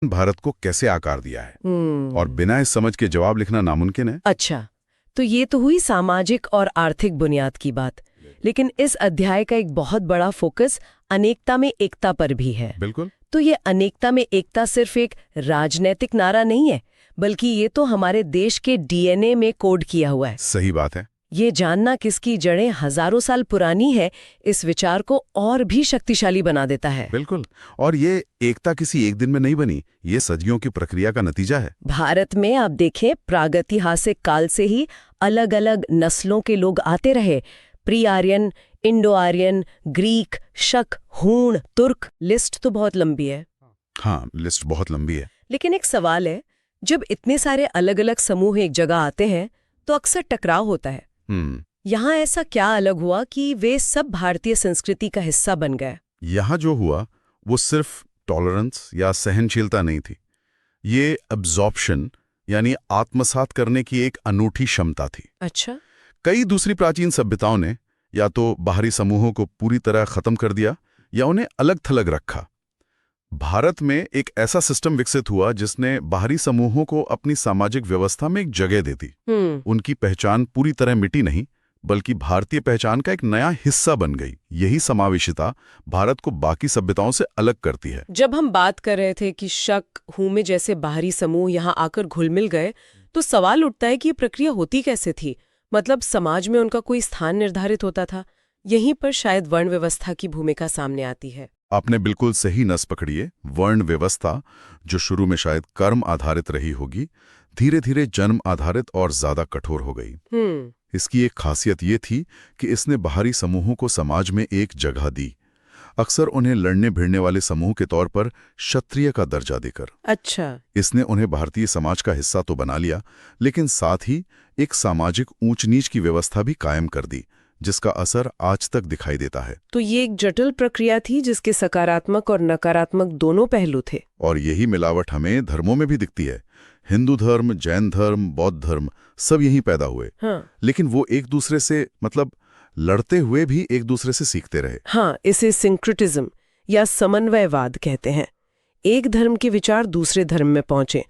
भारत को कैसे आकार दिया है और बिना इस समझ के जवाब लिखना नामुमकिन है। अच्छा, तो ये तो हुई सामाजिक और आर्थिक बुनियाद की बात, लेकिन इस अध्याय का एक बहुत बड़ा फोकस अनेकता में एकता पर भी है। बिल्कुल। तो ये अनेकता में एकता सिर्फ एक राजनैतिक नारा नहीं है, बल्कि ये तो हमारे देश के डीएनए में कोड किया हुआ है। सही बात है। ये जानना किसकी जड़ें हजारों साल पुरानी है, इस विचार को और भी शक्तिशाली बना देता है। बिल्कुल। और ये एकता किसी एक दिन में नहीं बनी, ये सदियों की प्रक्रिया का नतीजा है। भारत में आप देखें, प्रागैतिहासिक काल से ही अलग अलग नस्लों के लोग आते रहे। Pre Aryan, Indo Aryan, Greek, शक, हूण, तुर्क, लिस्ट तो बहुत लंबी है। हाँ, लिस्ट बहुत लंबी है। लेकिन एक सवाल है, जब इतने सारे अलग अलग समूह एक जगह आते हैं तो अक्सर टकराव होता है। यहाँ ऐसा क्या अलग हुआ कि वे सब भारतीय संस्कृति का हिस्सा बन गए? यहाँ जो हुआ वो सिर्फ टॉलरेंस या सहनशीलता नहीं थी, ये अब्जॉर्प्शन यानी आत्मसात करने की एक अनूठी क्षमता थी। अच्छा। कई दूसरी प्राचीन सभ्यताओं ने या तो बाहरी समूहों को पूरी तरह खत्म कर दिया या उन्हें अलग थलग रखा। भारत में एक ऐसा सिस्टम विकसित हुआ जिसने बाहरी समूहों को अपनी सामाजिक व्यवस्था में एक जगह दे दी। उनकी पहचान पूरी तरह मिटी नहीं, बल्कि भारतीय पहचान का एक नया हिस्सा बन गई। यही समावेशिता भारत को बाकी सभ्यताओं से अलग करती है। जब हम बात कर रहे थे कि शक, हूमे जैसे बाहरी समूह यहाँ आकर घुल मिल गए, तो सवाल उठता है कि ये प्रक्रिया होती कैसे थी? मतलब समाज में उनका कोई स्थान निर्धारित होता था? यहीं पर शायद वर्ण व्यवस्था की भूमिका सामने आती है। आपने बिल्कुल सही नस पकड़ी है। वर्ण व्यवस्था, जो शुरू में शायद कर्म आधारित रही होगी, धीरे धीरे जन्म आधारित और ज्यादा कठोर हो गई। इसकी एक खासियत ये थी कि इसने बाहरी समूहों को समाज में एक जगह दी, अक्सर उन्हें लड़ने भिड़ने वाले समूह के तौर पर क्षत्रिय का दर्जा देकर। अच्छा। इसने उन्हें भारतीय समाज का हिस्सा तो बना लिया, लेकिन साथ ही एक सामाजिक ऊंच नीच की व्यवस्था भी कायम कर दी, जिसका असर आज तक दिखाई देता है। तो ये एक जटिल प्रक्रिया थी जिसके सकारात्मक और नकारात्मक दोनों पहलू थे। और यही मिलावट हमें धर्मों में भी दिखती है। हिंदू धर्म, जैन धर्म, बौद्ध धर्म सब यहीं पैदा हुए। हाँ। लेकिन वो एक दूसरे से लड़ते हुए भी एक दूसरे से सीखते रहे। हाँ, इसे सिंक्रेटिज्म या समन्वयवाद कहते हैं। एक धर्म के विचार दूसरे धर्म में पहुंचे,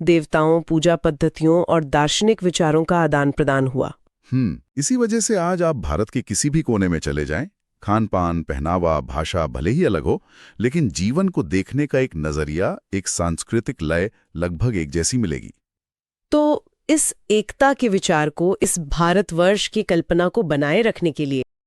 देवताओं, पूजा पद्धतियों और दार्शनिक विचारों का आदान प्रदान हुआ। इसी वजह से आज आप भारत के किसी भी कोने में चले जाएं, खान पान, पहनावा, भाषा भले ही अलग हो, लेकिन जीवन को देखने का एक नजरिया, एक सांस्कृतिक लय लगभग एक जैसी मिलेगी। तो इस एकता के विचार को, इस भारतवर्ष की कल्पना को बनाए रखने के लिए